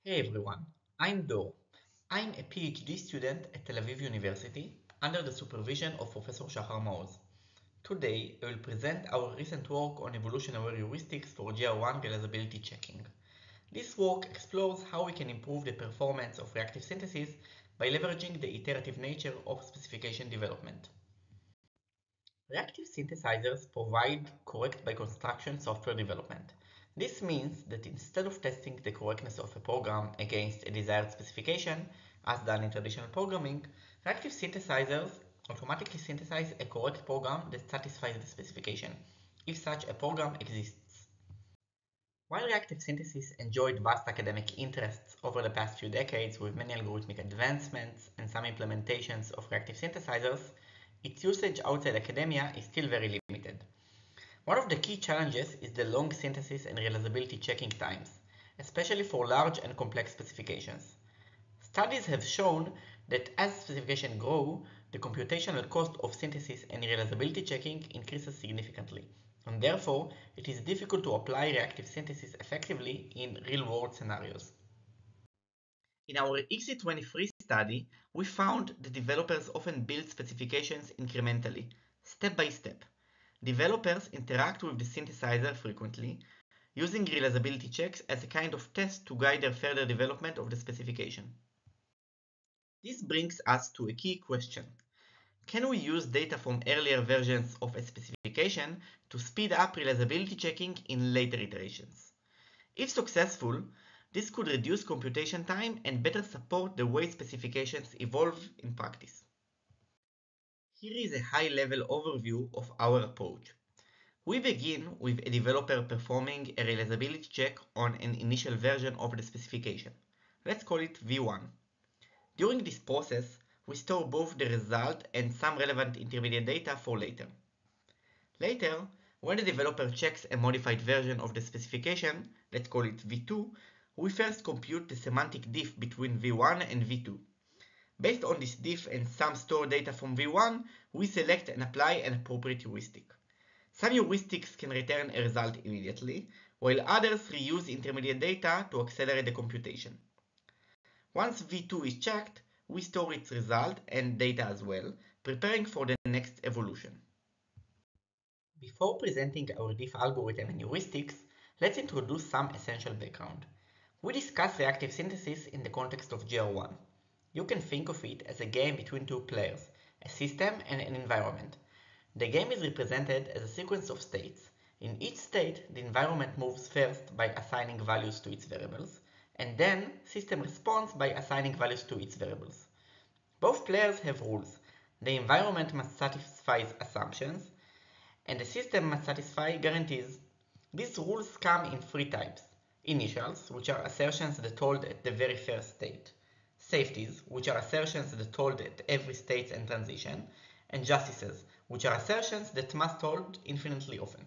Hey everyone, I'm Dor. I'm a PhD student at Tel Aviv University under the supervision of Professor Shahar Maoz. Today I will present our recent work on evolution-aware heuristics for GR1 realizability checking. This work explores how we can improve the performance of reactive synthesis by leveraging the iterative nature of specification development. Reactive synthesizers provide correct by construction software development. This means that instead of testing the correctness of a program against a desired specification, as done in traditional programming, reactive synthesizers automatically synthesize a correct program that satisfies the specification, if such a program exists. While reactive synthesis enjoyed vast academic interests over the past few decades with many algorithmic advancements and some implementations of reactive synthesizers, its usage outside academia is still very limited. One of the key challenges is the long synthesis and realizability checking times, especially for large and complex specifications. Studies have shown that as specifications grow, the computational cost of synthesis and realizability checking increases significantly, and therefore it is difficult to apply reactive synthesis effectively in real-world scenarios. In our XC23 study, we found that developers often build specifications incrementally, step by step. Developers interact with the synthesizer frequently, using realizability checks as a kind of test to guide their further development of the specification. This brings us to a key question. Can we use data from earlier versions of a specification to speed up realizability checking in later iterations? If successful, this could reduce computation time and better support the way specifications evolve in practice. Here is a high-level overview of our approach. We begin with a developer performing a realizability check on an initial version of the specification. Let's call it V1. During this process, we store both the result and some relevant intermediate data for later. Later, when the developer checks a modified version of the specification, let's call it V2, we first compute the semantic diff between V1 and V2. Based on this diff and some stored data from V1, we select and apply an appropriate heuristic. Some heuristics can return a result immediately, while others reuse intermediate data to accelerate the computation. Once V2 is checked, we store its result and data as well, preparing for the next evolution. Before presenting our diff algorithm and heuristics, let's introduce some essential background. We discuss reactive synthesis in the context of GR1. You can think of it as a game between two players, a system and an environment. The game is represented as a sequence of states. In each state, the environment moves first by assigning values to its variables, and then system responds by assigning values to its variables. Both players have rules. The environment must satisfy assumptions, and the system must satisfy guarantees. These rules come in three types: initials, which are assertions that hold at the very first state; safeties, which are assertions that hold at every state and transition; and justices, which are assertions that must hold infinitely often.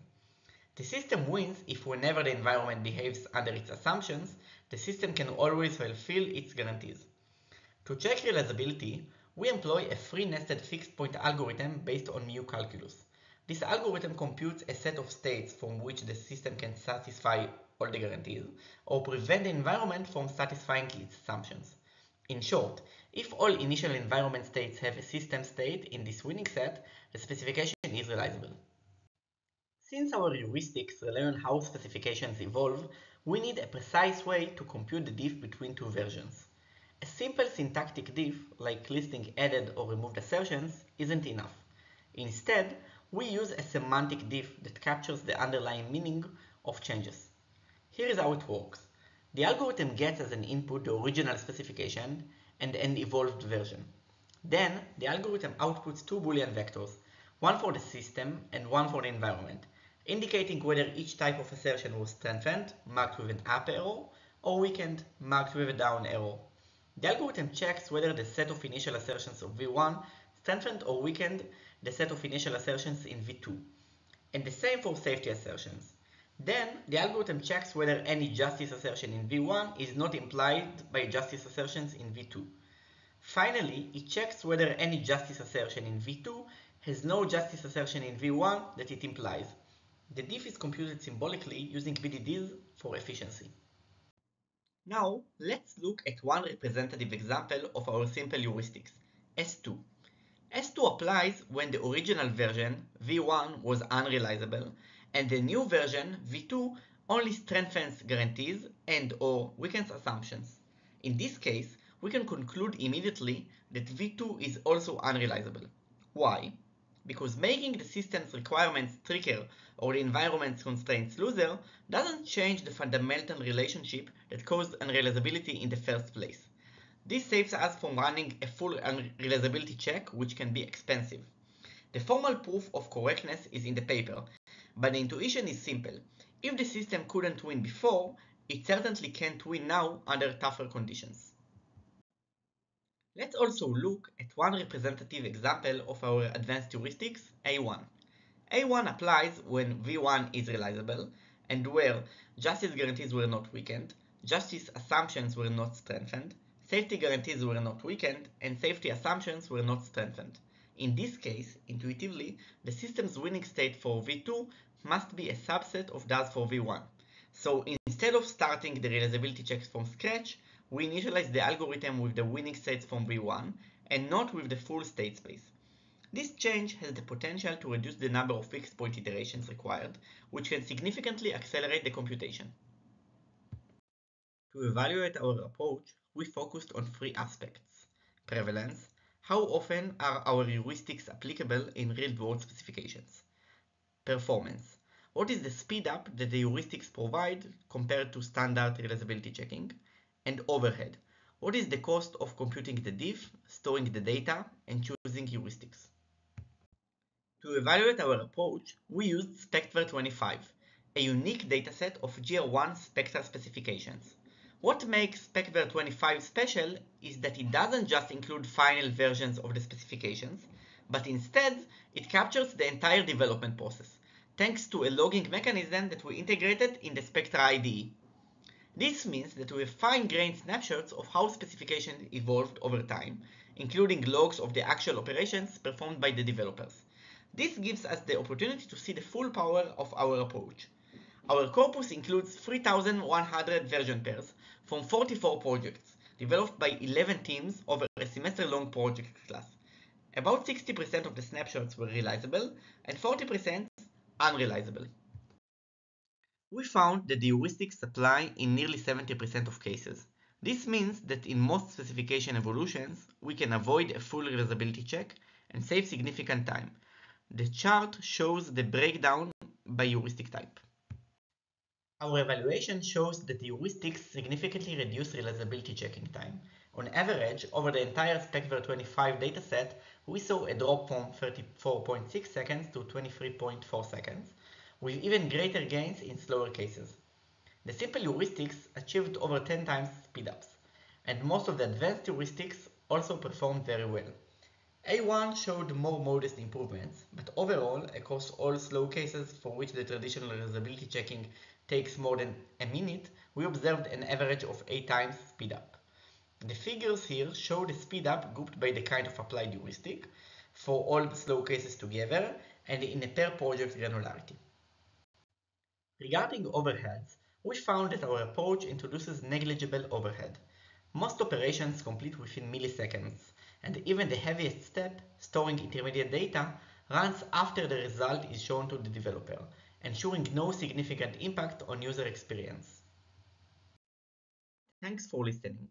The system wins if whenever the environment behaves under its assumptions, the system can always fulfill its guarantees. To check realizability, we employ a three-nested fixed-point algorithm based on mu calculus. This algorithm computes a set of states from which the system can satisfy all the guarantees, or prevent the environment from satisfying its assumptions. In short, if all initial environment states have a system state in this winning set, the specification is realizable. Since our heuristics rely on how specifications evolve, we need a precise way to compute the diff between two versions. A simple syntactic diff, like listing added or removed assertions, isn't enough. Instead, we use a semantic diff that captures the underlying meaning of changes. Here is how it works. The algorithm gets as an input the original specification and an evolved version. Then, the algorithm outputs two Boolean vectors, one for the system and one for the environment, indicating whether each type of assertion was strengthened, marked with an up arrow, or weakened, marked with a down arrow. The algorithm checks whether the set of initial assertions of V1 strengthened or weakened the set of initial assertions in V2, and the same for safety assertions. Then, the algorithm checks whether any justice assertion in V1 is not implied by justice assertions in V2. Finally, it checks whether any justice assertion in V2 has no justice assertion in V1 that it implies. The diff is computed symbolically using BDDs for efficiency. Now, let's look at one representative example of our simple heuristics, S2. S2 applies when the original version, V1, was unrealizable, and the new version, V2, only strengthens guarantees and/or weakens assumptions. In this case, we can conclude immediately that V2 is also unrealizable. Why? Because making the system's requirements trickier or the environment's constraints looser doesn't change the fundamental relationship that caused unrealizability in the first place. This saves us from running a full unrealizability check, which can be expensive. The formal proof of correctness is in the paper, but the intuition is simple. If the system couldn't win before, it certainly can't win now under tougher conditions. Let's also look at one representative example of our advanced heuristics, A1. A1 applies when V1 is realizable and where justice guarantees were not weakened, justice assumptions were not strengthened, safety guarantees were not weakened, and safety assumptions were not strengthened. In this case, intuitively, the system's winning state for V2 must be a subset of those for V1. So instead of starting the realizability checks from scratch, we initialize the algorithm with the winning states from V1 and not with the full state space. This change has the potential to reduce the number of fixed point iterations required, which can significantly accelerate the computation. To evaluate our approach, we focused on three aspects: prevalence, how often are our heuristics applicable in real-world specifications; performance, what is the speed up that the heuristics provide compared to standard realizability checking; and overhead, what is the cost of computing the diff, storing the data, and choosing heuristics. To evaluate our approach, we used SpectVer25, a unique dataset of GR1 spectral specifications. What makes SpectVer25 special is that it doesn't just include final versions of the specifications, but instead it captures the entire development process, thanks to a logging mechanism that we integrated in the Spectra IDE. This means that we have fine-grained snapshots of how specifications evolved over time, including logs of the actual operations performed by the developers. This gives us the opportunity to see the full power of our approach. Our corpus includes 3,100 version pairs from 44 projects, developed by 11 teams over a semester-long project class. About 60% of the snapshots were realizable and 40% unrealizable. We found that the heuristics apply in nearly 70% of cases. This means that in most specification evolutions, we can avoid a full realizability check and save significant time. The chart shows the breakdown by heuristic type. Our evaluation shows that the heuristics significantly reduce realizability checking time. On average, over the entire SpectVer25 dataset, we saw a drop from 34.6 seconds to 23.4 seconds, with even greater gains in slower cases. The simple heuristics achieved over 10 times speedups, and most of the advanced heuristics also performed very well. A1 showed more modest improvements, but overall, across all slow cases for which the traditional realizability checking takes more than a minute, we observed an average of 8 times speedup. The figures here show the speedup grouped by the kind of applied heuristic for all the slow cases together and in a per project granularity. Regarding overheads, we found that our approach introduces negligible overhead. Most operations complete within milliseconds, and even the heaviest step, storing intermediate data, runs after the result is shown to the developer, ensuring no significant impact on user experience. Thanks for listening.